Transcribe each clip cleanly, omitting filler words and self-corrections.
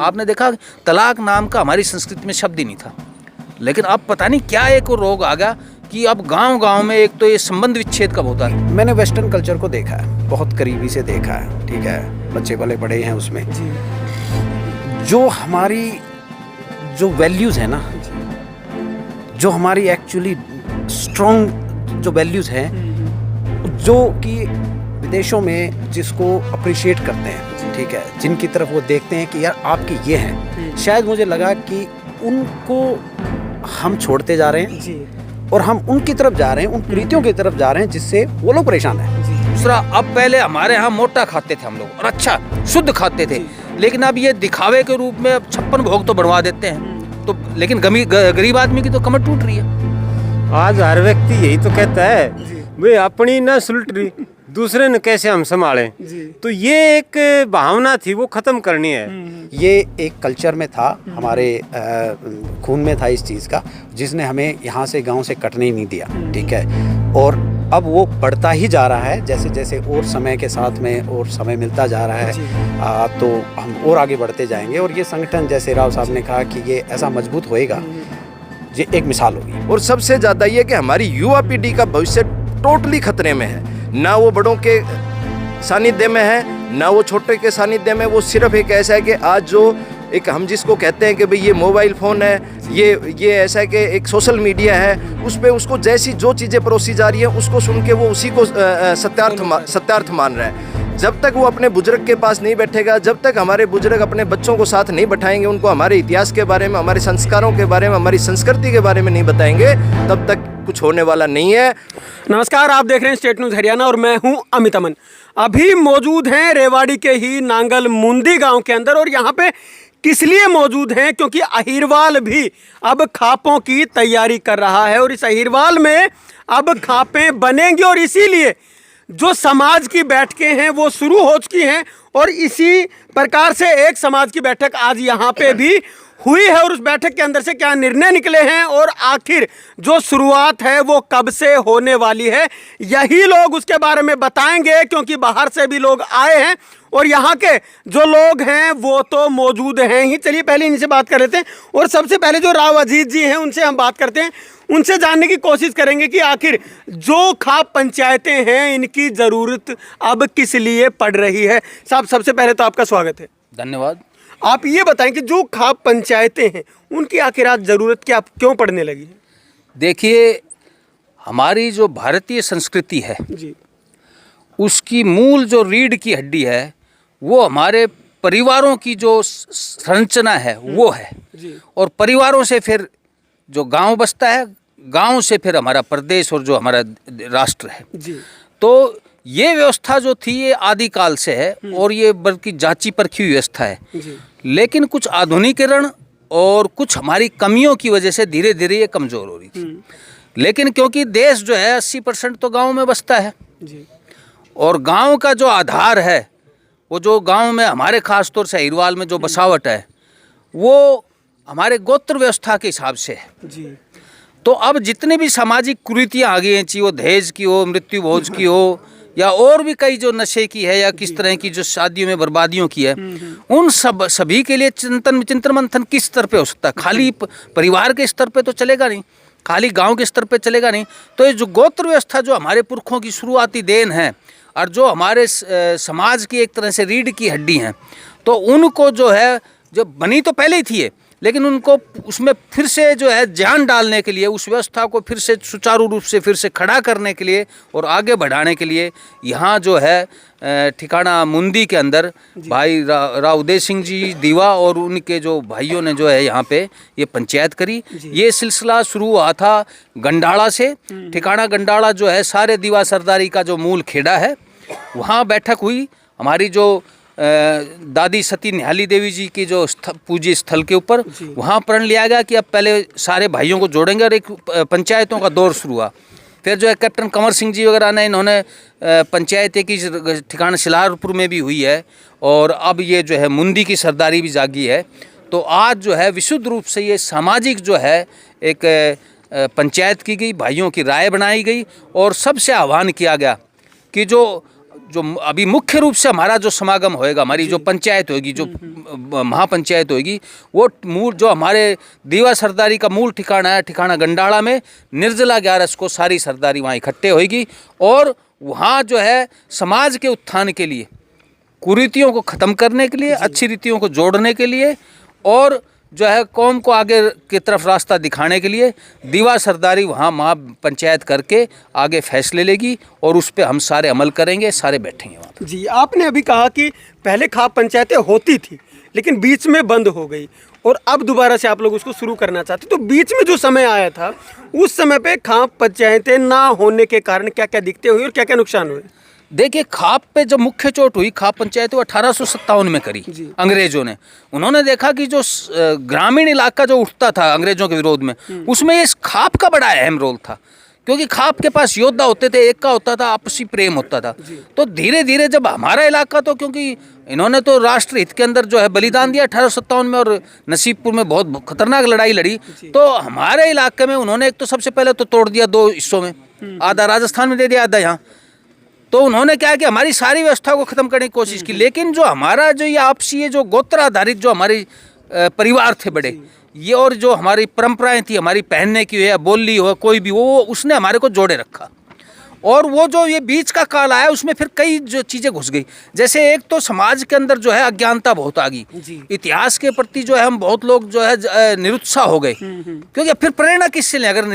आपने देखा तलाक नाम का हमारी संस्कृति में शब्द ही नहीं था, लेकिन अब पता नहीं क्या एक रोग आ गया कि अब गांव-गांव में एक तो ये संबंध विच्छेद कब होता है। मैंने वेस्टर्न कल्चर को देखा है, बहुत करीबी से देखा है, ठीक है, बच्चे वाले बड़े हैं उसमें। जो हमारी जो वैल्यूज़ है ना, जो हमारी एक्चुअली स्ट्रॉन्ग जो वैल्यूज़ हैं, जो कि विदेशों में जिसको अप्रिशिएट करते हैं, ठीक है, जिनकी तरफ वो देखते हैं कि यार आपकी ये हैं, शायद मुझे लगा कि उनको हम छोड़ते जा रहे हैं और हम उनकी तरफ जा रहे हैं, उन प्रीतियों की तरफ जा रहे हैं जिससे वो लोग परेशान हैं। दूसरा, अब पहले हमारे यहाँ मोटा खाते थे हम लोग और अच्छा शुद्ध खाते थे, लेकिन अब ये दिखावे के रूप में अब 56 भोग तो बढ़वा देते हैं, तो लेकिन गरीब आदमी की तो कमर टूट रही है। आज हर व्यक्ति यही तो कहता है वे अपनी न सुलट रही, दूसरे न कैसे हम संभालें। तो ये एक भावना थी, वो खत्म करनी है। ये एक कल्चर में था, हमारे खून में था इस चीज़ का, जिसने हमें यहाँ से गांव से कटने ही नहीं दिया, ठीक है। और अब वो बढ़ता ही जा रहा है, जैसे जैसे और समय के साथ में और समय मिलता जा रहा है, तो हम और आगे बढ़ते जाएंगे। और ये संगठन, जैसे राव साहब ने कहा कि ये ऐसा मजबूत होएगा, ये एक मिसाल होगी। और सबसे ज़्यादा ये कि हमारी युवा पीढ़ी का भविष्य टोटली खतरे में है, ना वो बड़ों के सानिध्य में है, ना वो छोटे के सानिध्य में। वो सिर्फ एक ऐसा है कि आज जो एक हम जिसको कहते हैं कि भाई ये मोबाइल फ़ोन है, ये ऐसा है कि एक सोशल मीडिया है, उस पर उसको जैसी जो चीज़ें परोसी जा रही हैं उसको सुन के वो उसी को सत्यार्थ मान रहा है। जब तक वो अपने बुजुर्ग के पास नहीं बैठेगा, जब तक हमारे बुजुर्ग अपने बच्चों को साथ नहीं बैठाएंगे, उनको हमारे इतिहास के बारे में, हमारे संस्कारों के बारे में, हमारी संस्कृति के बारे में नहीं बताएंगे, तब तक कुछ होने वाला नहीं है। नमस्कार, आप देख रहे हैं स्टेट न्यूज़ हरियाणा और मैं हूं अमित अमन। अभी मौजूद हैं रेवाड़ी के ही नांगल मुंदी गांव के अंदर, और यहां पे किस लिए मौजूद हैं, क्योंकि अहिरवाल भी अब खापों की तैयारी कर रहा है और इस अहिरवाल में अब खापें बनेंगी। और इसीलिए जो समाज की बैठकें हैं वो शुरू हो चुकी हैं, और इसी प्रकार से एक समाज की बैठक आज यहाँ पे भी हुई है। और उस बैठक के अंदर से क्या निर्णय निकले हैं और आखिर जो शुरुआत है वो कब से होने वाली है, यही लोग उसके बारे में बताएंगे, क्योंकि बाहर से भी लोग आए हैं और यहाँ के जो लोग हैं वो तो मौजूद हैं ही। चलिए पहले इनसे बात कर लेते हैं, और सबसे पहले जो राव अजीत जी हैं उनसे हम बात करते हैं, उनसे जानने की कोशिश करेंगे कि आखिर जो खाप पंचायतें हैं इनकी ज़रूरत अब किस लिए पड़ रही है। साहब, सबसे पहले तो आपका स्वागत है। धन्यवाद। आप ये बताएं कि जो खाप पंचायतें हैं उनकी आखिर आज ज़रूरत क्या क्यों पड़ने लगी है? देखिए, हमारी जो भारतीय संस्कृति है जी, उसकी मूल जो रीढ़ की हड्डी है वो हमारे परिवारों की जो संरचना है वो है, और परिवारों से फिर जो गांव बसता है, गांव से फिर हमारा प्रदेश और जो हमारा राष्ट्र है जी। तो ये व्यवस्था जो थी ये आदिकाल से है, और ये बल्कि जांची परखी व्यवस्था है जी। लेकिन कुछ आधुनिकीकरण और कुछ हमारी कमियों की वजह से धीरे धीरे ये कमज़ोर हो रही थी। लेकिन क्योंकि देश जो है 80% तो गांव में बसता है जी, और गांव का जो आधार है, वो जो गांव में हमारे खास तौर से अहिरवाल में जो बसावट है वो हमारे गोत्र व्यवस्था के हिसाब से है जी। तो अब जितनी भी सामाजिक कुरीतियाँ आ गई हैं, चाहे वो दहेज की हो, मृत्यु भोज की हो, या और भी कई जो नशे की है, या किस तरह की जो शादियों में बर्बादियों की है, उन सभी के लिए चिंतन मंथन किस स्तर पे हो सकता है। खाली परिवार के स्तर पे तो चलेगा नहीं, खाली गांव के स्तर पे चलेगा नहीं। तो ये जो गोत्र व्यवस्था जो हमारे पुरखों की शुरुआती देन है और जो हमारे समाज की एक तरह से रीढ़ की हड्डी हैं, तो उनको जो है, जो बनी तो पहले ही थी है, लेकिन उनको उसमें फिर से जो है जान डालने के लिए, उस व्यवस्था को फिर से सुचारू रूप से फिर से खड़ा करने के लिए और आगे बढ़ाने के लिए यहाँ जो है ठिकाना मुंदी के अंदर भाई राव उदय सिंह जी दीवा और उनके जो भाइयों ने जो है यहाँ पे ये पंचायत करी। ये सिलसिला शुरू हुआ था गंडाड़ा से। ठिकाना गंडाड़ा जो है सारे दीवा सरदारी का जो मूल खेड़ा है, वहाँ बैठक हुई। हमारी जो दादी सती निहाली देवी जी की जो पूज्य स्थल के ऊपर, वहाँ प्रण लिया गया कि अब पहले सारे भाइयों को जोड़ेंगे और एक पंचायतों का दौर शुरू हुआ। फिर जो है कैप्टन कंवर सिंह जी वगैरह ने, इन्होंने पंचायतें की ठिकाना शिलारपुर में भी हुई है, और अब ये जो है मुंदी की सरदारी भी जागी है। तो आज जो है विशुद्ध रूप से ये सामाजिक जो है एक पंचायत की गई, भाइयों की राय बनाई गई, और सबसे आह्वान किया गया कि जो अभी मुख्य रूप से हमारा जो समागम होएगा, हमारी जो पंचायत होगी, जो महापंचायत होगी, वो मूल जो हमारे दीवा सरदारी का मूल ठिकाना है, ठिकाना गंडाला में निर्जला 11 को सारी सरदारी वहाँ इकट्ठे होगी और वहाँ जो है समाज के उत्थान के लिए, कुरीतियों को ख़त्म करने के लिए, अच्छी रीतियों को जोड़ने के लिए और जो है कौम को आगे की तरफ रास्ता दिखाने के लिए दीवा सरदारी वहाँ महापंचायत करके आगे फैसले लेगी और उस पर हम सारे अमल करेंगे, सारे बैठेंगे वहाँ पर। जी, आपने अभी कहा कि पहले खाप पंचायतें होती थी लेकिन बीच में बंद हो गई और अब दोबारा से आप लोग उसको शुरू करना चाहते, तो बीच में जो समय आया था उस समय पे खाप पंचायतें ना होने के कारण क्या क्या दिक्कतें हुई और क्या क्या नुकसान हुए? देखिए, खाप पे जब मुख्य चोट हुई, खाप पंचायत वो 1857 में करी अंग्रेजों ने। उन्होंने देखा कि जो ग्रामीण इलाका जो उठता था अंग्रेजों के विरोध में, उसमें ये खाप का बड़ा अहम रोल था, क्योंकि खाप के पास योद्धा होते थे, एक का होता था, आपसी प्रेम होता था। तो धीरे धीरे जब हमारा इलाका, तो क्योंकि इन्होंने तो राष्ट्र हित के अंदर जो है बलिदान दिया 1857 में और नसीबपुर में बहुत खतरनाक लड़ाई लड़ी, तो हमारे इलाके में उन्होंने एक तो सबसे पहले तो तोड़ दिया 2 हिस्सों में, आधा राजस्थान में दे दिया, आधा यहाँ। तो उन्होंने क्या कि हमारी सारी व्यवस्था को ख़त्म करने की कोशिश की, लेकिन जो हमारा जो ये आपसी ये जो गोत्र आधारित जो हमारे परिवार थे बड़े, ये और जो हमारी परंपराएं थी, हमारी पहनने की हो या बोली हो, कोई भी वो उसने हमारे को जोड़े रखा। और वो जो ये बीच का काल आया उसमें फिर कई जो चीज़ें घुस गई, जैसे एक तो समाज के अंदर जो है अज्ञानता बहुत आ गई, इतिहास के प्रति जो है हम बहुत लोग जो है निरुत्साह हो गए, क्योंकि फिर प्रेरणा किससे लें अगर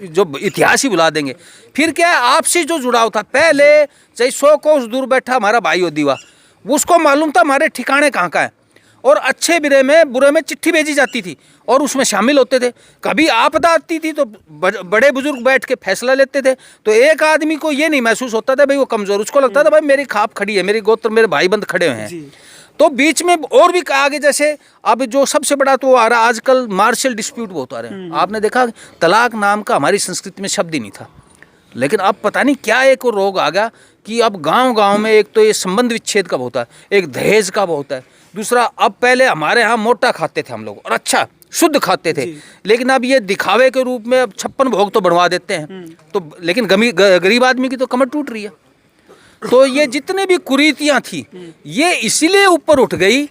जो इतिहास ही बुला देंगे। फिर क्या है, आपसी जो जुड़ाव था, पहले चाहे 100 कोस दूर बैठा हमारा भाई हो दीवा, उसको मालूम था हमारे ठिकाने कहाँ का है, और अच्छे बुरे में चिट्ठी भेजी जाती थी और उसमें शामिल होते थे। कभी आपदा आती थी तो बड़े बुजुर्ग बैठ के फैसला लेते थे, तो एक आदमी को ये नहीं महसूस होता था भाई वो कमज़ोर, उसको लगता था भाई मेरी खाप खड़ी है, मेरी गोत्र, मेरे भाईबंद खड़े हुए हैं। तो बीच में और भी आगे, जैसे अब जो सबसे बड़ा तो आ रहा आजकल मार्शल डिस्प्यूट बहुत आ रहे हैं। आपने देखा तलाक नाम का हमारी संस्कृति में शब्द ही नहीं था, लेकिन अब पता नहीं क्या एक रोग आ गया कि अब गांव-गांव में एक तो ये संबंध विच्छेद का बहुत है, एक दहेज का बहुत है, दूसरा अब पहले हमारे यहाँ मोटा खाते थे हम लोग और अच्छा शुद्ध खाते थे, लेकिन अब ये दिखावे के रूप में अब 56 भोग तो बढ़वा देते हैं, तो लेकिन गरीब आदमी की तो कमर टूट रही है। तो ये जितने भी कुरीतियाँ थी ये इसीलिए ऊपर उठ गई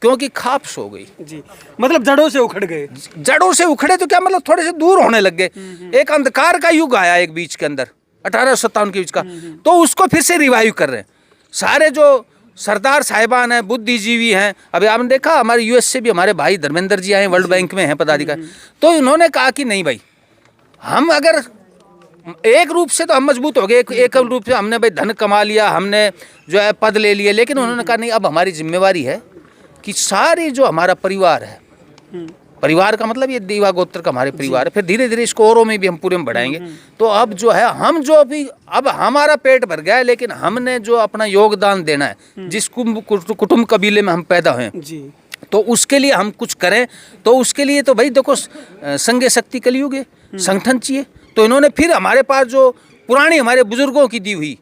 क्योंकि खाप सो गई। जी, मतलब जड़ों से उखड़ गए। जड़ों से उखड़े तो क्या मतलब थोड़े से दूर होने लग गए। एक अंधकार का युग आया एक बीच के अंदर 1857 के बीच का, तो उसको फिर से रिवाइव कर रहे हैं सारे जो सरदार साहिबान हैं, बुद्धिजीवी हैं। अभी आपने देखा हमारे यूएस से भी हमारे भाई धर्मेंद्र जी आए, वर्ल्ड बैंक में हैं पदाधिकारी, तो इन्होंने कहा कि नहीं भाई, हम अगर एक रूप से तो हम मजबूत हो गए, एक रूप से हमने भाई धन कमा लिया, हमने जो है पद ले लिए, लेकिन उन्होंने कहा नहीं, अब हमारी जिम्मेवारी है कि सारी जो हमारा परिवार है, परिवार का मतलब ये दीवा गोत्र का हमारे परिवार है, फिर धीरे धीरे इसको औरों में भी हम पूरे में बढ़ाएंगे। तो अब जो है हम जो भी, अब हमारा पेट भर गया है, लेकिन हमने जो अपना योगदान देना है, जिस कुटुंब कबीले में हम पैदा हुए हैं, तो उसके लिए हम कुछ करें। तो उसके लिए तो भाई देखो संघ शक्ति कलयुग है, संगठन चाहिए। तो इन्होंने फिर हमारे पास जो पुरानी हमारे बुजुर्गों की दी हुई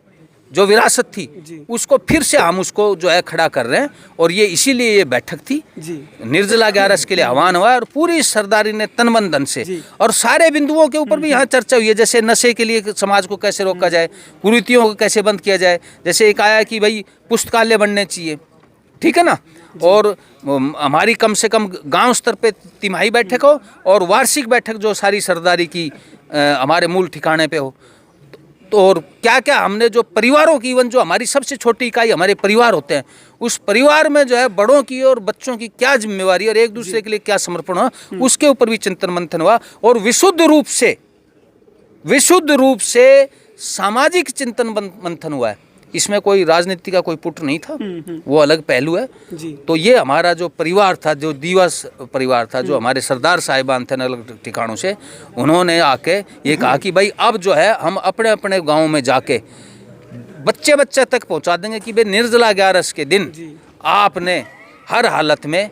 जो विरासत थी उसको फिर से हम उसको जो है खड़ा कर रहे हैं, और ये इसीलिए ये बैठक थी निर्जला 11 के लिए आह्वान हुआ, और पूरी सरदारी ने तन मन धन से, और सारे बिंदुओं के ऊपर भी यहाँ चर्चा हुई है, जैसे नशे के लिए समाज को कैसे रोका जाए, कुरीतियों को कैसे बंद किया जाए, जैसे एक आया कि भाई पुस्तकालय बनने चाहिए, ठीक है ना, और हमारी कम से कम गांव स्तर पे तिमाही बैठक हो और वार्षिक बैठक जो सारी सरदारी की हमारे मूल ठिकाने पे हो। तो और क्या क्या हमने जो परिवारों की, इवन जो हमारी सबसे छोटी इकाई हमारे परिवार होते हैं, उस परिवार में जो है बड़ों की और बच्चों की क्या जिम्मेवारी और एक दूसरे के लिए क्या समर्पण हो, उसके ऊपर भी चिंतन मंथन हुआ। और विशुद्ध रूप से सामाजिक चिंतन मंथन हुआ है, इसमें कोई राजनीति का कोई पुट नहीं था, वो अलग पहलू है। तो ये हमारा जो परिवार था, जो दीवा परिवार था, जो हमारे सरदार साहिबान थे अलग ठिकानों से, उन्होंने आके ये कहा कि भाई अब जो है हम अपने अपने गांव में जाके बच्चे तक पहुंचा देंगे कि भाई निर्जला 11 के दिन आपने हर हालत में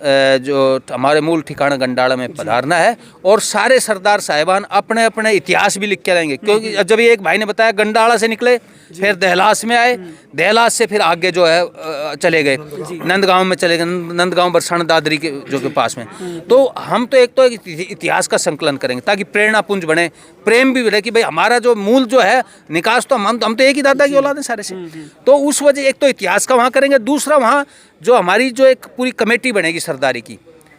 जो हमारे मूल ठिकाना गंडाला में पधारना है और सारे सरदार साहिबान अपने अपने इतिहास भी लिख के रहेंगे, क्योंकि जब ये एक भाई ने बताया गंडाला से निकले, फिर दहलास में आए, दहलास से फिर आगे जो है चले गए नंदगांव में, चले गए नंदगांव बरसाना दादरी के जो के पास में। तो हम तो एक इतिहास का संकलन करेंगे ताकि प्रेरणा पुंज बने, प्रेम भी बढ़े कि भाई हमारा जो मूल जो है निकास तो हम तो एक ही दादा की औलाद है सारे से। तो उस वजह एक तो इतिहास का वहाँ करेंगे, दूसरा वहाँ जो हमारी जो एक पूरी कमेटी बनेगी सरदारी की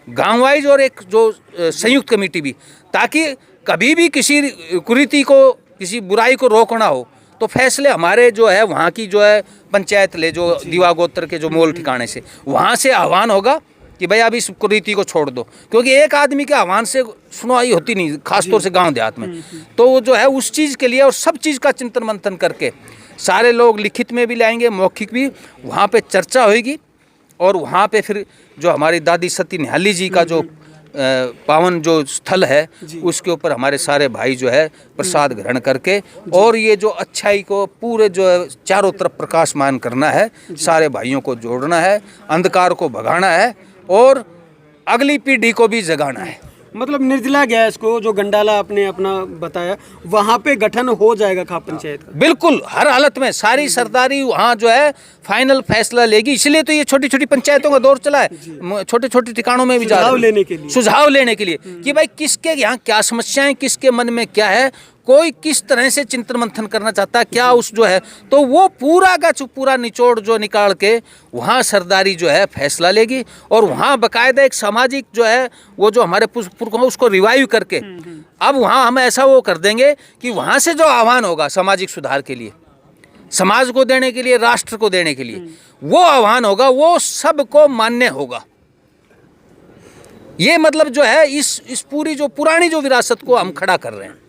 गांव वाइज और एक जो संयुक्त कमेटी भी, ताकि कभी भी किसी कुरीति को, किसी बुराई को रोकना हो तो फैसले हमारे जो है वहाँ की जो है पंचायत ले, जो दीवा गोत्र के जो मूल ठिकाने से वहाँ से आह्वान होगा कि भाई अब इस कुरीति को छोड़ दो, क्योंकि एक आदमी के आह्वान से सुनवाई होती नहीं, खासतौर से गांव देहात में। तो वो जो है उस चीज़ के लिए और सब चीज़ का चिंतन मंथन करके सारे लोग लिखित में भी लाएंगे, मौखिक भी, वहाँ पे चर्चा होगी और वहाँ पे फिर जो हमारी दादी सती निहाली जी का जो पावन जो स्थल है उसके ऊपर हमारे सारे भाई जो है प्रसाद ग्रहण करके और ये जो अच्छाई को पूरे जो है चारों तरफ प्रकाशमान करना है, सारे भाइयों को जोड़ना है, अंधकार को भगाना है और अगली पीढ़ी को भी जगाना है। मतलब निर्जला गैस को जो गंडाला आपने अपना बताया, वहाँ पे गठन हो जाएगा खाप पंचायत का? बिल्कुल, हर हालत में सारी सरदारी वहाँ जो है फाइनल फैसला लेगी। इसलिए तो ये छोटी छोटी पंचायतों का दौर चला है, छोटे छोटे ठिकानों में भी सुझाव लेने के लिए कि भाई किसके यहाँ क्या समस्याएं, किसके मन में क्या है, कोई किस तरह से चिंतन मंथन करना चाहता है, क्या उस जो है, तो वो पूरा का पूरा निचोड़ जो निकाल के वहाँ सरदारी जो है फैसला लेगी और वहाँ बाकायदा एक सामाजिक जो है वो जो हमारे पुरखों उसको रिवाइव करके अब वहाँ हम ऐसा वो कर देंगे कि वहाँ से जो आह्वान होगा सामाजिक सुधार के लिए, समाज को देने के लिए, राष्ट्र को देने के लिए, वो आह्वान होगा, वो सबको मान्य होगा। ये मतलब जो है इस पूरी जो पुरानी जो विरासत को हम खड़ा कर रहे हैं।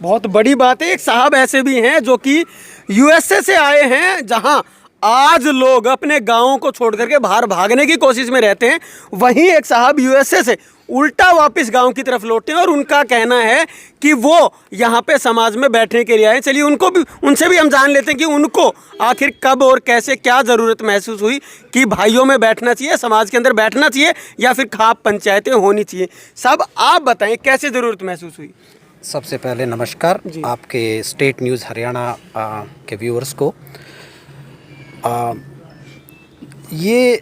बहुत बड़ी बात है। एक साहब ऐसे भी हैं जो कि यूएसए से आए हैं, जहां आज लोग अपने गांवों को छोड़ करके बाहर भागने की कोशिश में रहते हैं, वहीं एक साहब यूएसए से उल्टा वापस गांव की तरफ लौटे हैं और उनका कहना है कि वो यहाँ पे समाज में बैठने के लिए आए। चलिए उनसे भी हम जान लेते हैं कि उनको आखिर कब और कैसे क्या ज़रूरत महसूस हुई कि भाइयों में बैठना चाहिए, समाज के अंदर बैठना चाहिए या फिर खाप पंचायतें होनी चाहिए। साहब आप बताएं कैसे ज़रूरत महसूस हुई? सबसे पहले नमस्कार आपके स्टेट न्यूज़ हरियाणा के व्यूअर्स को। ये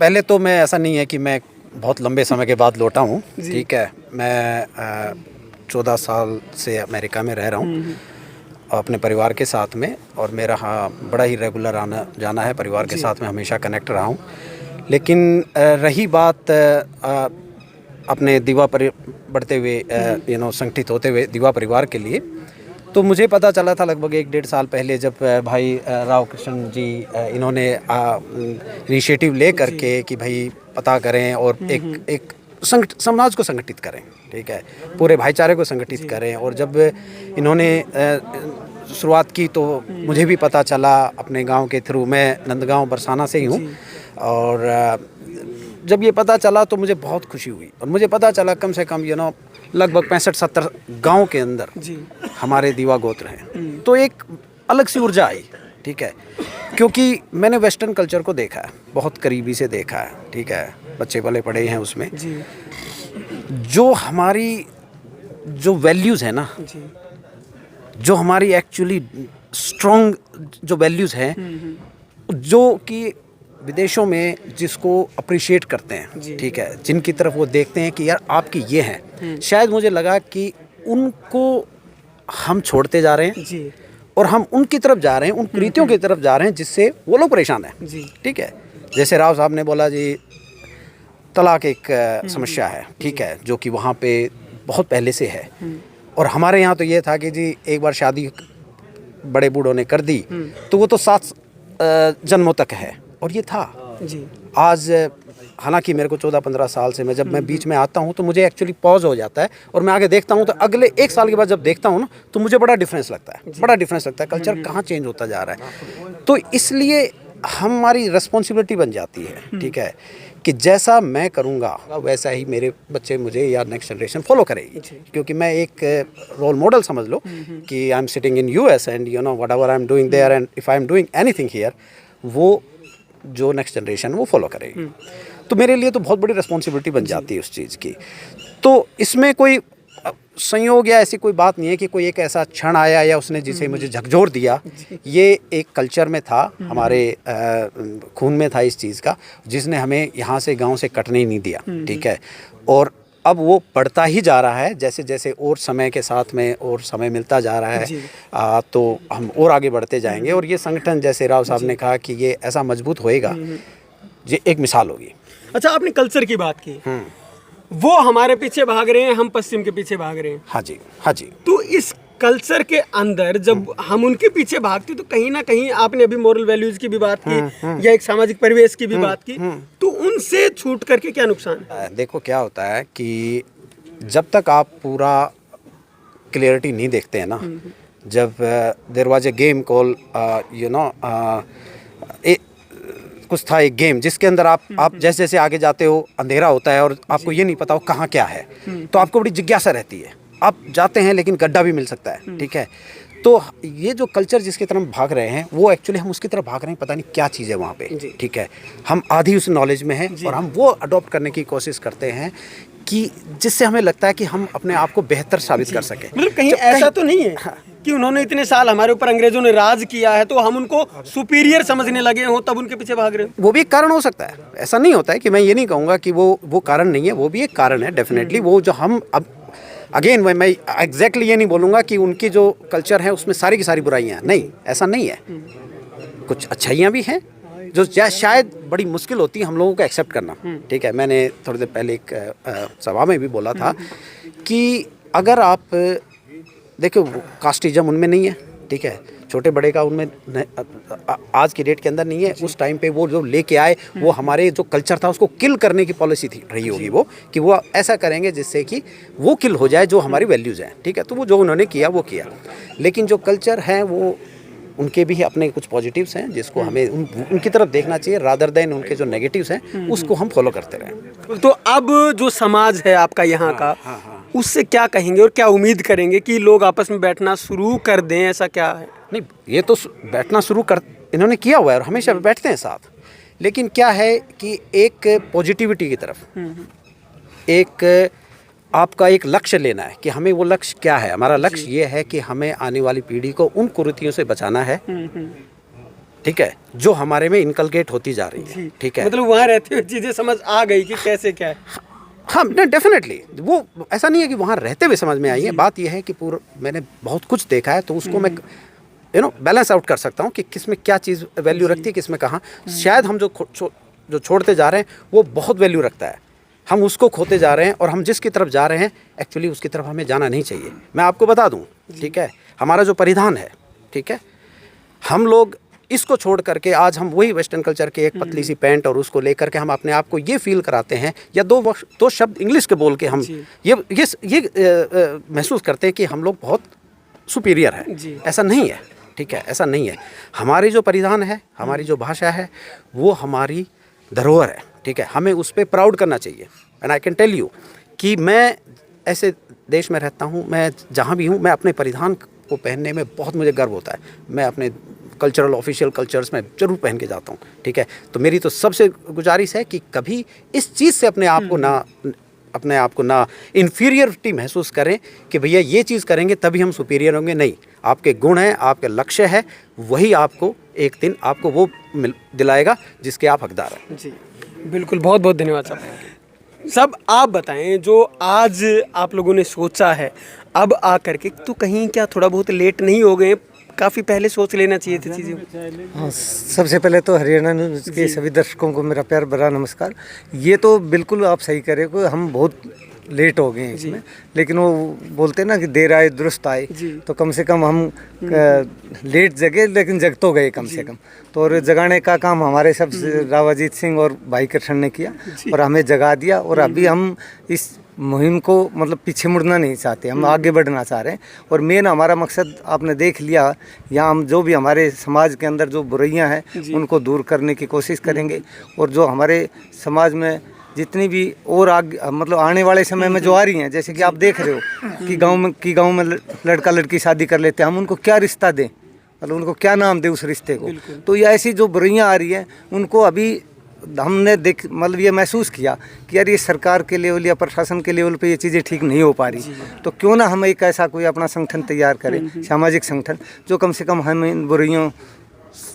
पहले तो मैं ऐसा नहीं है कि मैं बहुत लंबे समय के बाद लौटा हूँ, ठीक है। मैं 14 साल से अमेरिका में रह रहा हूँ अपने परिवार के साथ में, और मेरा बड़ा ही रेगुलर आना जाना है, परिवार के साथ में हमेशा कनेक्ट रहा हूँ। लेकिन रही बात अपने दीवा पर बढ़ते हुए संगठित होते हुए दीवा परिवार के लिए, तो मुझे पता चला था लगभग 1-1.5 साल पहले जब भाई राव कृष्ण जी इन्होंने इनिशिएटिव ले करके कि भाई पता करें और एक समाज को संगठित करें, ठीक है, पूरे भाईचारे को संगठित करें। और जब इन्होंने शुरुआत की तो मुझे भी पता चला अपने गांव के थ्रू, मैं नंदगांव बरसाना से ही हूँ, और जब ये पता चला तो मुझे बहुत खुशी हुई। और मुझे पता चला कम से कम लगभग 65-70 गांव के अंदर हमारे दीवा गोत्र हैं, तो एक अलग सी ऊर्जा आई, ठीक है, क्योंकि मैंने वेस्टर्न कल्चर को देखा है, बहुत करीबी से देखा है, ठीक है, बच्चे पले पड़े हैं उसमें। जो हमारी जो वैल्यूज़ है ना, जो हमारी एक्चुअली स्ट्रॉन्ग जो वैल्यूज़ हैं, जो कि विदेशों में जिसको अप्रिशिएट करते हैं, ठीक है, जिनकी तरफ वो देखते हैं कि यार आपकी ये हैं, शायद मुझे लगा कि उनको हम छोड़ते जा रहे हैं और हम उनकी तरफ जा रहे हैं, उन कुरीतियों की तरफ जा रहे हैं जिससे वो लोग परेशान हैं, ठीक है। जैसे राव साहब ने बोला जी तलाक एक समस्या है, ठीक है, जो कि वहाँ पे बहुत पहले से है, और हमारे यहाँ तो ये था कि जी एक बार शादी बड़े बूढ़ों ने कर दी तो वो तो 7 जन्मों तक है, और ये था जी। आज हालांकि मेरे को 14-15 साल से मैं जब मैं बीच में आता हूँ तो मुझे एक्चुअली पॉज हो जाता है और मैं आगे देखता हूँ, तो अगले 1 साल के बाद जब देखता हूँ ना तो मुझे बड़ा डिफरेंस लगता है, बड़ा डिफरेंस लगता है, कल्चर कहाँ चेंज होता जा रहा है। तो इसलिए हमारी रिस्पॉन्सिबिलिटी बन जाती है, ठीक है, कि जैसा मैं करूँगा वैसा ही मेरे बच्चे मुझे या नेक्स्ट जनरेशन फॉलो करेगी, क्योंकि मैं एक रोल मॉडल समझ लो कि I am sitting in US and whatever I am doing there and if I am doing anything here, वो जो नेक्स्ट जनरेशन वो फॉलो करेगी। तो मेरे लिए तो बहुत बड़ी रिस्पॉन्सिबिलिटी बन जाती है उस चीज़ की। तो इसमें कोई संयोग या ऐसी कोई बात नहीं है कि कोई एक ऐसा क्षण आया या उसने जिसे मुझे झकझोर दिया। ये एक कल्चर में था, हमारे खून में था इस चीज़ का, जिसने हमें यहाँ से गांव से कटने ही नहीं दिया, ठीक है। और अब वो बढ़ता ही जा रहा है, जैसे जैसे और समय के साथ में और समय मिलता जा रहा है तो हम और आगे बढ़ते जाएंगे। और ये संगठन, जैसे राव साहब ने कहा कि ये ऐसा मजबूत होएगा, ये एक मिसाल होगी। अच्छा, आपने कल्चर की बात की, वो हमारे पीछे भाग रहे हैं, हम पश्चिम के पीछे भाग रहे हैं। हाँ जी, हाँ जी। तो इस कल्चर के अंदर जब हम उनके पीछे भागते तो कहीं ना कहीं, आपने अभी मॉरल वैल्यूज की भी बात की या एक सामाजिक परिवेश की भी बात की, तो उनसे छूट करके क्या नुकसान है? देखो क्या होता है कि जब तक आप पूरा क्लियरिटी नहीं देखते हैं ना, जब there was a game call you know, कुछ था एक गेम जिसके अंदर आप जैसे जैसे आगे जाते हो अंधेरा होता है और आपको ये नहीं पता हो कहाँ क्या है, तो आपको बड़ी जिज्ञासा रहती है। आप जाते हैं लेकिन गड्ढा भी मिल सकता है, ठीक है। तो ये जो कल्चर जिसकी तरफ हम भाग रहे हैं, वो एक्चुअली हम उसकी तरफ भाग रहे हैं, पता नहीं क्या चीज़ है वहाँ पे, ठीक है। हम आधी उस नॉलेज में हैं और हम वो अडॉप्ट करने की कोशिश करते हैं कि जिससे हमें लगता है कि हम अपने आप को बेहतर साबित कर सकें। मतलब कहीं ऐसा तो नहीं है कि उन्होंने इतने साल हमारे ऊपर, अंग्रेजों ने राज किया है, तो हम उनको सुपीरियर समझने लगे हो, तब उनके पीछे भाग रहे हो? वो भी एक कारण हो सकता है, ऐसा नहीं होता है कि मैं ये नहीं कहूँगा कि वो कारण नहीं है, वो भी एक कारण है डेफिनेटली। वो जो हम अब अगेन मैं एग्जैक्टली ये नहीं बोलूँगा कि उनकी जो कल्चर है उसमें सारी की सारी बुराइयाँ, नहीं, ऐसा नहीं है। कुछ अच्छाइयाँ भी हैं जो शायद बड़ी मुश्किल होती है हम लोगों को एक्सेप्ट करना, ठीक है। मैंने थोड़ी देर पहले एक सभा में भी बोला था कि अगर आप देखो, कास्टिज्म उनमें नहीं है, ठीक है, छोटे बड़े का उनमें आज की डेट के अंदर नहीं है। उस टाइम पे वो जो लेके आए, वो हमारे जो कल्चर था उसको किल करने की पॉलिसी थी रही होगी वो, कि वो ऐसा करेंगे जिससे कि वो किल हो जाए जो हमारी वैल्यूज़ हैं, ठीक है। तो वो जो उन्होंने किया वो किया, लेकिन जो कल्चर है वो उनके भी अपने कुछ पॉजिटिव्स हैं जिसको हमें उनकी तरफ देखना चाहिए, रादर देन उनके जो नेगेटिव्स हैं उसको हम फॉलो करते रहें। तो अब जो समाज है आपका यहाँ का, उससे क्या कहेंगे और क्या उम्मीद करेंगे कि लोग आपस में बैठना शुरू कर दें, ऐसा क्या है? नहीं, ये तो बैठना शुरू कर इन्होंने किया हुआ है और हमेशा बैठते हैं साथ, लेकिन क्या है कि एक पॉजिटिविटी की तरफ, एक आपका एक लक्ष्य लेना है कि हमें वो लक्ष्य क्या है। हमारा लक्ष्य ये है कि हमें आने वाली पीढ़ी को उन कुरीतियों से बचाना है, ठीक है, जो हमारे में इनकलकेट होती जा रही है, ठीक है। मतलब वहाँ रहते हुए चीज़ें समझ आ गई कि कैसे क्या है? हाँ, डेफिनेटली वो ऐसा नहीं है कि वहाँ रहते हुए समझ में आई है। बात यह है कि मैंने बहुत कुछ देखा है, तो उसको मैं बैलेंस आउट कर सकता हूँ कि किस में क्या चीज़ वैल्यू रखती है, किस में कहाँ। शायद हम जो छोड़ते जा रहे हैं वो बहुत वैल्यू रखता है, हम उसको खोते जा रहे हैं, और हम जिसकी तरफ जा रहे हैं एक्चुअली उसकी तरफ हमें जाना नहीं चाहिए। मैं आपको बता दूं, ठीक है, हमारा जो परिधान है, ठीक है, हम लोग इसको छोड़ करके आज हम वही वेस्टर्न कल्चर के एक पतली सी पैंट और उसको लेकर के हम अपने आप को ये फील कराते हैं, या दो शब्द इंग्लिश के बोल के हम ये महसूस करते हैं कि हम लोग बहुत सुपीरियर है। ऐसा नहीं है, ठीक है, ऐसा नहीं है। हमारी जो परिधान है, हमारी जो भाषा है, वो हमारी धरोहर है, ठीक है, हमें उस पर प्राउड करना चाहिए। And I can tell you कि मैं ऐसे देश में रहता हूँ, मैं जहाँ भी हूँ, मैं अपने परिधान को पहनने में बहुत मुझे गर्व होता है। मैं अपने कल्चरल ऑफिशियल कल्चर्स में ज़रूर पहन के जाता हूँ, ठीक है। तो मेरी तो सबसे गुजारिश है कि कभी इस चीज़ से अपने आप को ना इन्फीरियरिटी महसूस करें कि भैया ये चीज़ करेंगे तभी हम सुपीरियर होंगे। नहीं, आपके गुण हैं, आपके लक्ष्य है, वही आपको एक दिन आपको वो दिलाएगा जिसके आप हकदार हैं। जी बिल्कुल, बहुत बहुत धन्यवाद साहब। सब आप बताएं, जो आज आप लोगों ने सोचा है अब आ करके, तो कहीं क्या थोड़ा बहुत लेट नहीं हो गए? काफ़ी पहले सोच लेना चाहिए थी चीज़ें। हाँ, सबसे पहले तो हरियाणा न्यूज़ के सभी दर्शकों को मेरा प्यार भरा नमस्कार। ये तो बिल्कुल आप सही करें कि हम बहुत लेट हो गए हैं इसमें, लेकिन वो बोलते हैं ना कि देर आए दुरुस्त आए, तो कम से कम हम लेट जगे लेकिन जग तो गए कम से कम। तो और जगाने का काम हमारे सब राव अजीत सिंह और भाई कृष्ण ने किया और हमें जगा दिया। और अभी हम इस मुहिम को मतलब पीछे मुड़ना नहीं चाहते, हम आगे बढ़ना चाह रहे हैं। और मेन हमारा मकसद आपने देख लिया, यहाँ हम जो भी हमारे समाज के अंदर जो बुराइयां हैं उनको दूर करने की कोशिश करेंगे। और जो हमारे समाज में जितनी भी और आगे मतलब आने वाले समय में जो आ रही हैं, जैसे कि आप देख रहे हो कि गांव में लड़का लड़की शादी कर लेते हैं, हम उनको क्या रिश्ता दें, मतलब उनको क्या नाम दें उस रिश्ते को। तो ये ऐसी जो बुराइयां आ रही हैं उनको अभी हमने देख मतलब ये महसूस किया कि यार ये सरकार के लेवल या प्रशासन के लेवल पे ये चीज़ें ठीक नहीं हो पा रही, तो क्यों ना हम एक ऐसा कोई अपना संगठन तैयार करें, सामाजिक संगठन, जो कम से कम हम इन बुराइयों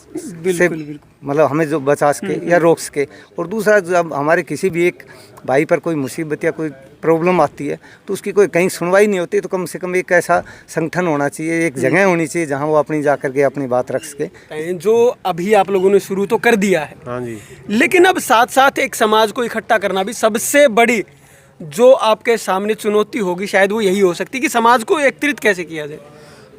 से मतलब हमें जो बचा सके या रोक सके। और दूसरा, जब हमारे किसी भी एक भाई पर कोई मुसीबत या कोई प्रॉब्लम आती है तो उसकी कोई कहीं सुनवाई नहीं होती, तो कम से कम एक ऐसा संगठन होना चाहिए, एक जगह होनी चाहिए जहां वो अपनी जा करके अपनी बात रख सके। जो अभी आप लोगों ने शुरू तो कर दिया है, हाँ जी, लेकिन अब साथ साथ एक समाज को इकट्ठा करना भी सबसे बड़ी जो आपके सामने चुनौती होगी, शायद वो यही हो सकती है कि समाज को एकत्रित कैसे किया जाए।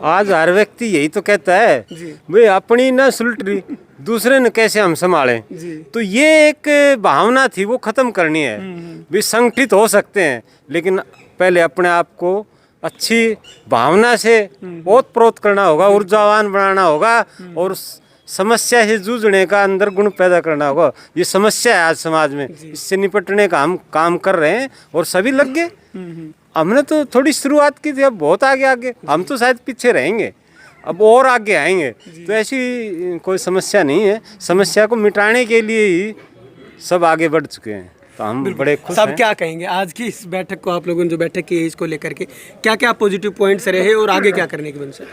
आज हर व्यक्ति यही तो कहता है भाई अपनी ना सुलटरी दूसरे ने कैसे हम संभालें। तो ये एक भावना थी, वो खत्म करनी है। भी संगठित हो सकते हैं, लेकिन पहले अपने आप को अच्छी भावना से ओत प्रोत करना होगा, ऊर्जावान बनाना होगा और समस्या से जूझने का अंदर गुण पैदा करना होगा। ये समस्या है आज समाज में, इससे निपटने का हम काम कर रहे हैं और सभी लग गए। हमने तो थोड़ी शुरुआत की थी, अब बहुत आगे हम तो शायद पीछे रहेंगे, अब और आगे आएंगे। तो ऐसी कोई समस्या नहीं है, समस्या को मिटाने के लिए ही सब आगे बढ़ चुके हैं। तो हम बड़े खुश हैं। सब क्या कहेंगे आज की इस बैठक को, आप लोगों ने जो बैठक की है इसको लेकर के क्या क्या पॉजिटिव पॉइंट्स रहे और आगे क्या करने की मंशा?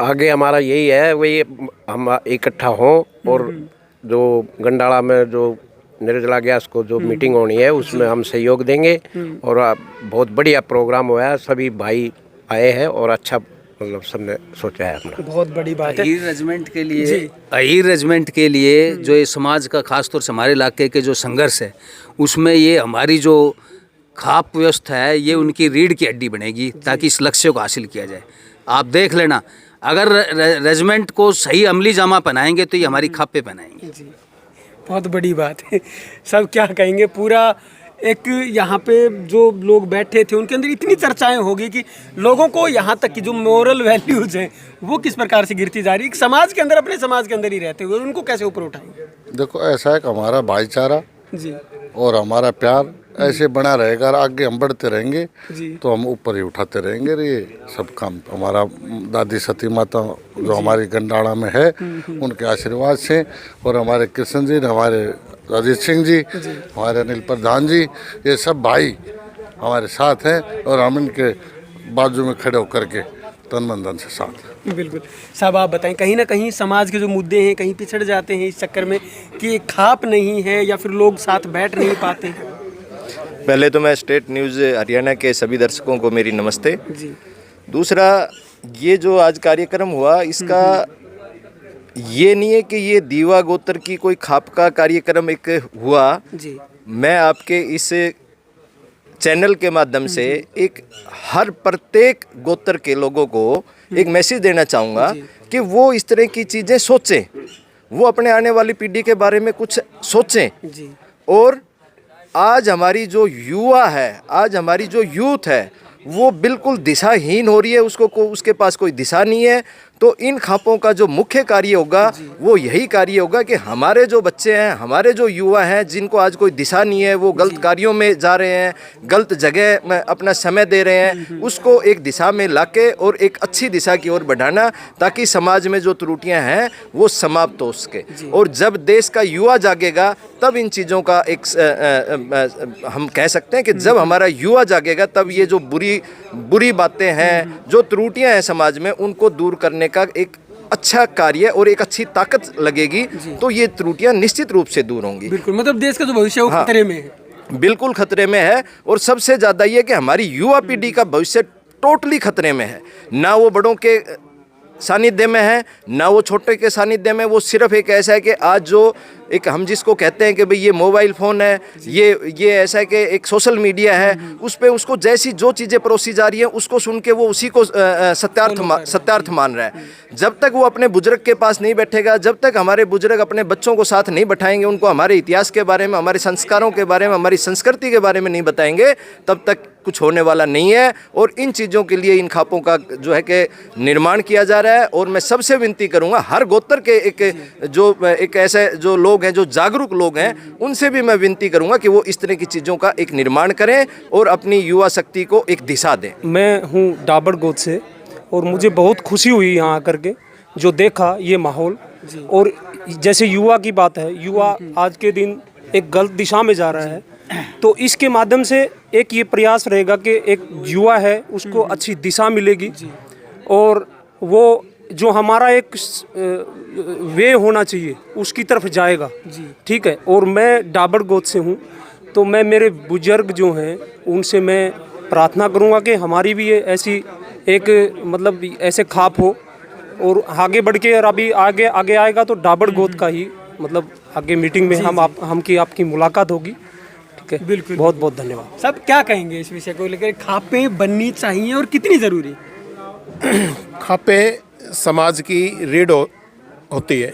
आगे हमारा यही है, वही हम इकट्ठा हों और जो गंडाला में जो निर्जला गैस को जो मीटिंग होनी है उसमें हम सहयोग देंगे। और बहुत बढ़िया प्रोग्राम हुआ है, सभी भाई आए हैं और अच्छा मतलब सबने सोचा है अपना। बहुत बड़ी बात है। अहीर रेजिमेंट के लिए जो ये समाज का, खासतौर से हमारे इलाके के जो संघर्ष है, उसमें ये हमारी जो खाप व्यवस्था है ये उनकी रीढ़ की हड्डी बनेगी ताकि इस लक्ष्य को हासिल किया जाए। आप देख लेना, अगर रेजिमेंट को सही अमली जामा पहनाएंगे तो ये हमारी खापे पहनाएंगे। जी, बहुत बड़ी बात है। सब क्या कहेंगे, पूरा एक यहाँ पे जो लोग बैठे थे उनके अंदर इतनी चर्चाएं होगी कि लोगों को यहाँ तक कि जो मोरल वैल्यूज हैं वो किस प्रकार से गिरती जा रही है, समाज के अंदर, अपने समाज के अंदर ही रहते हुए उनको कैसे ऊपर उठाएंगे। देखो ऐसा है कि हमारा भाईचारा जी और हमारा प्यार ऐसे बना रहेगा, आगे हम बढ़ते रहेंगे तो हम ऊपर ही उठाते रहेंगे। ये सब काम हमारा दादी सती माता जो हमारी गंडाड़ा में है उनके आशीर्वाद से, और हमारे कृष्ण जी, हमारे अजीत सिंह जी, हमारे अनिल प्रधान जी, ये सब भाई हमारे साथ हैं और हम इनके बाजू में खड़े होकर के तन मन धन से साथ। बिल्कुल साहब, आप बताएं, कहीं ना कहीं समाज के जो मुद्दे हैं कहीं पिछड़ जाते हैं इस चक्कर में कि खाप नहीं है या फिर लोग साथ बैठ नहीं पाते हैं। पहले तो मैं स्टेट न्यूज़ हरियाणा के सभी दर्शकों को मेरी नमस्ते जी। दूसरा, ये जो आज कार्यक्रम हुआ इसका ये नहीं है कि ये दीवा गोत्र की कोई खाप का कार्यक्रम एक हुआ जी। मैं आपके इस चैनल के माध्यम से एक हर प्रत्येक गोत्र के लोगों को एक मैसेज देना चाहूँगा कि वो इस तरह की चीज़ें सोचें, वो अपने आने वाली पीढ़ी के बारे में कुछ सोचें जी। और आज हमारी जो युवा है, आज हमारी जो यूथ है वो बिल्कुल दिशाहीन हो रही है, उसके पास कोई दिशा नहीं है। तो इन खापों का जो मुख्य कार्य होगा वो यही कार्य होगा कि हमारे जो बच्चे हैं, हमारे जो युवा हैं जिनको आज कोई दिशा नहीं है, वो गलत कार्यों में जा रहे हैं, गलत जगह में अपना समय दे रहे हैं, उसको एक दिशा में लाके और एक अच्छी दिशा की ओर बढ़ाना ताकि समाज में जो त्रुटियां हैं वो समाप्त हो सके। और जब देश का युवा जागेगा तब इन चीज़ों का एक हम कह सकते हैं कि जब हमारा युवा जागेगा तब ये जो बुरी बातें हैं, जो त्रुटियां हैं समाज में, उनको दूर करने का एक अच्छा कार्य और एक अच्छी ताकत लगेगी तो ये त्रुटियां निश्चित रूप से दूर होंगी। बिल्कुल, मतलब देश का जो भविष्य है वो खतरे में है। बिल्कुल खतरे में है। और सबसे ज़्यादा ये कि हमारी युवा पीढ़ी का भविष्य टोटली खतरे में है। ना वो बड़ों के सानिध्य में है, ना वो छोटे के सानिध्य में। वो सिर्फ एक ऐसा है कि आज जो एक हम जिसको कहते हैं कि भाई ये मोबाइल फ़ोन है, ये ऐसा है कि एक सोशल मीडिया है, उस पे उसको जैसी जो चीज़ें परोसी जा रही हैं उसको सुन के वो उसी को सत्यार्थ मान रहा है। जब तक वो अपने बुजुर्ग के पास नहीं बैठेगा, जब तक हमारे बुजुर्ग अपने बच्चों को साथ नहीं बैठाएंगे, उनको हमारे इतिहास के बारे में, हमारे संस्कारों के बारे में, हमारी संस्कृति के बारे में नहीं बताएंगे, तब तक कुछ होने वाला नहीं है। और इन चीज़ों के लिए इन खापों का जो है कि निर्माण किया जा रहा है। और मैं सबसे विनती करूंगा, हर गोत्र के एक ऐसे जो लोग हैं, जो जागरूक लोग हैं, उनसे भी मैं विनती करूंगा कि वो इस तरह की चीज़ों का एक निर्माण करें और अपनी युवा शक्ति को एक दिशा दें। मैं हूं डाबर गोद से और मुझे बहुत खुशी हुई यहाँ आकर के जो देखा ये माहौल। और जैसे युवा की बात है, युवा आज के दिन एक गलत दिशा में जा रहा है। तो इसके माध्यम से एक ये प्रयास रहेगा कि एक युवा है उसको अच्छी दिशा मिलेगी और वो जो हमारा एक वे होना चाहिए उसकी तरफ जाएगा। ठीक है। और मैं डाबर गोद से हूँ, तो मैं मेरे बुजुर्ग जो हैं उनसे मैं प्रार्थना करूँगा कि हमारी भी ये ऐसी एक मतलब ऐसे खाप हो और आगे बढ़ के, और अभी आगे आगे आएगा तो डाबर गोद का ही मतलब आगे मीटिंग में आपकी मुलाकात होगी। ठीक है, बिल्कुल। बहुत बहुत धन्यवाद। सब क्या कहेंगे इस विषय को लेकर, खापें बननी चाहिए और कितनी ज़रूरी? खापें समाज की रीढ़ होती है,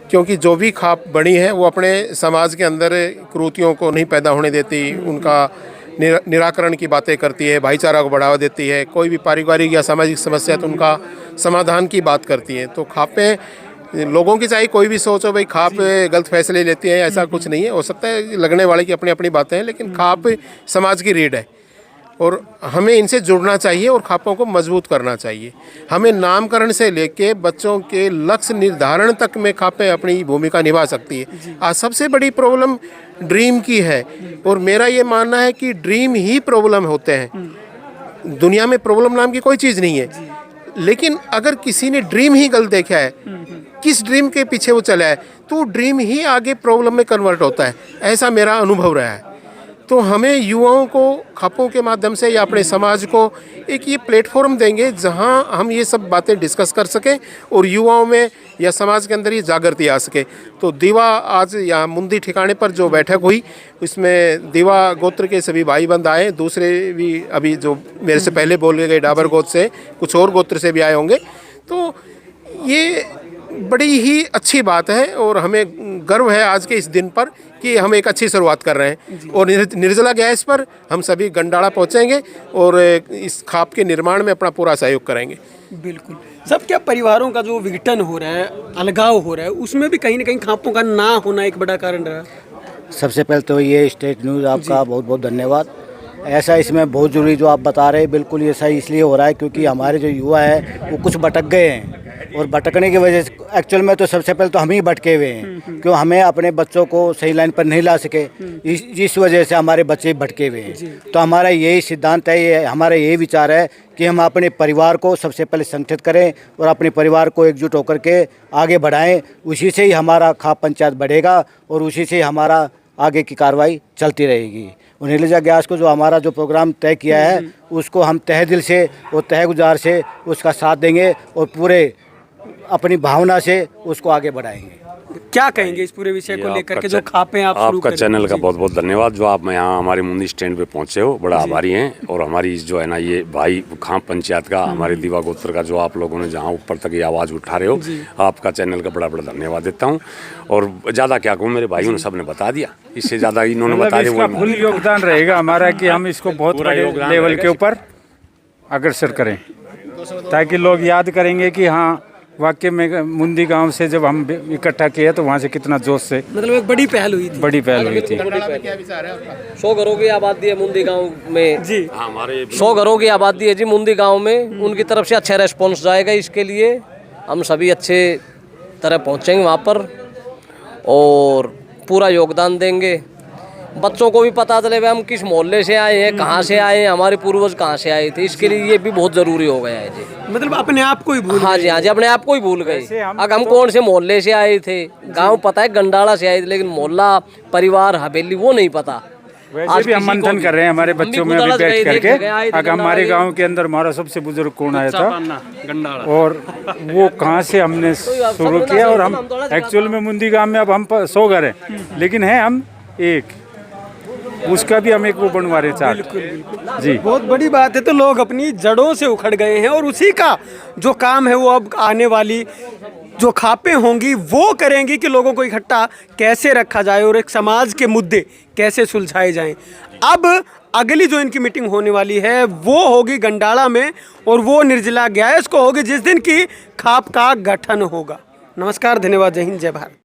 क्योंकि जो भी खाप बनी है वो अपने समाज के अंदर कुरीतियों को नहीं पैदा होने देती, उनका निराकरण की बातें करती है, भाईचारा को बढ़ावा देती है, कोई भी पारिवारिक या सामाजिक समस्या है तो उनका समाधान की बात करती है। तो खापें लोगों की, चाहे कोई भी सोचो भाई खाप गलत फैसले लेती है, ऐसा कुछ नहीं है। हो सकता है लगने वाले की अपनी अपनी बातें हैं, लेकिन खाप समाज की रीढ़ है और हमें इनसे जुड़ना चाहिए और खापों को मजबूत करना चाहिए। हमें नामकरण से लेके बच्चों के लक्ष्य निर्धारण तक में खापें अपनी भूमिका निभा सकती है। आज सबसे बड़ी प्रॉब्लम ड्रीम की है और मेरा ये मानना है कि ड्रीम ही प्रॉब्लम होते हैं। दुनिया में प्रॉब्लम नाम की कोई चीज़ नहीं है, लेकिन अगर किसी ने ड्रीम ही गलत देखा है, किस ड्रीम के पीछे वो चला है, तो ड्रीम ही आगे प्रॉब्लम में कन्वर्ट होता है। ऐसा मेरा अनुभव रहा है। तो हमें युवाओं को खापों के माध्यम से या अपने समाज को एक ये प्लेटफॉर्म देंगे जहां हम ये सब बातें डिस्कस कर सकें और युवाओं में या समाज के अंदर ये जागृति आ सके। तो दीवा आज यहाँ मुंदी ठिकाने पर जो बैठक हुई, इसमें दीवा गोत्र के सभी भाई बंद आए, दूसरे भी अभी जो मेरे से पहले बोले गए डाबर गोत्र से, कुछ और गोत्र से भी आए होंगे। तो ये बड़ी ही अच्छी बात है और हमें गर्व है आज के इस दिन पर कि हम एक अच्छी शुरुआत कर रहे हैं और निर्जला गैस पर हम सभी गंडाड़ा पहुंचेंगे और इस खाप के निर्माण में अपना पूरा सहयोग करेंगे। बिल्कुल। सब क्या परिवारों का जो विघटन हो रहा है, अलगाव हो रहा है, उसमें भी कहीं ना कहीं खापों का ना होना एक बड़ा कारण रहा। सबसे पहले तो ये स्टेट न्यूज़ आपका बहुत बहुत धन्यवाद। ऐसा इसमें बहुत ज़रूरी जो आप बता रहे हैं, बिल्कुल ये सही इसलिए हो रहा है क्योंकि हमारे जो युवा है वो कुछ भटक गए हैं और भटकने की वजह से एक्चुअल में तो सबसे पहले तो हम ही भटके हुए हैं, क्यों हमें अपने बच्चों को सही लाइन पर नहीं ला सके, इस वजह से हमारे बच्चे भटके हुए हैं। तो हमारा यही सिद्धांत है, ये हमारा यही विचार है कि हम अपने परिवार को सबसे पहले संगठित करें और अपने परिवार को एकजुट होकर के आगे बढ़ाएं। उसी से ही हमारा खाप पंचायत बढ़ेगा और उसी से हमारा आगे की कार्रवाई चलती रहेगी। और निर्जला गैस को जो हमारा जो प्रोग्राम तय किया है उसको हम तहे दिल से और तहे गुजार से उसका साथ देंगे और पूरे अपनी भावना से उसको आगे बढ़ाएंगे। क्या कहेंगे इस पूरे विषय को लेकर के जो खापें आप शुरू आपका चैनल का बहुत बहुत धन्यवाद जो आप यहाँ हमारे मुंदी स्टैंड पे पहुँचे हो, बड़ा आभारी हैं। और हमारी जो है ना ये भाई खाप पंचायत का, हमारे दीवा गोत्र का जो आप लोगों ने जहाँ ऊपर तक ये आवाज़ उठा रहे हो, आपका चैनल का बड़ा बड़ा धन्यवाद देता हूँ। और ज़्यादा क्या कहूँ, मेरे भाइयों ने सब ने बता दिया, इससे ज़्यादा इन्होंने बता दिया। फुल योगदान रहेगा हमारा कि हम इसको बहुत बड़े लेवल के ऊपर अग्रसर करें, ताकि लोग याद करेंगे कि हाँ वाकई में मुंदी गांव से जब हम इकट्ठा किए तो वहाँ से कितना जोश से, मतलब एक बड़ी पहल हुई थी। 100 घरों की आबादी है मुंदी गांव में जी, हमारे 100 घरों की आबादी है जी मुंदी गांव में। उनकी तरफ से अच्छा रेस्पॉन्स जाएगा, इसके लिए हम सभी अच्छे तरह पहुँचेंगे वहाँ पर और पूरा योगदान देंगे। बच्चों को भी पता चले हम किस मोहल्ले से आए हैं, कहाँ से आए हैं, हमारे पूर्वज कहाँ से आए थे, इसके लिए ये भी बहुत ज़रूरी हो गया है जी। मतलब अपने आप को ही भूल, हाँ जी, हाँ जी, अपने आप को ही भूल गए। अगर हम कौन से मोहल्ले से आए थे, गांव पता है गंडाड़ा से आए थे, लेकिन मोहल्ला, परिवार, हवेली वो नहीं पता। वैसे भी हम मंथन कर रहे हैं हमारे बच्चों में अभी बैठ करके, अगर हमारे गांव के अंदर हमारा सबसे बुजुर्ग कौन आया था और वो कहाँ से हमने शुरू किया। और हम एक्चुअल में मुंदी गांव में अब हम 100 घर हैं, लेकिन है हम एक, उसका भी हम एक वो बनवा रहे चार्ट जी। बहुत बड़ी बात है। तो लोग अपनी जड़ों से उखड़ गए हैं और उसी का जो काम है वो अब आने वाली जो खापें होंगी वो करेंगी कि लोगों को इकट्ठा कैसे रखा जाए और एक समाज के मुद्दे कैसे सुलझाए जाएं। अब अगली जो इनकी मीटिंग होने वाली है वो होगी गंडाड़ा में और वो निर्जला गैस को होगी जिस दिन की खाप का गठन होगा। नमस्कार, धन्यवाद, जय हिंद, जय भारत।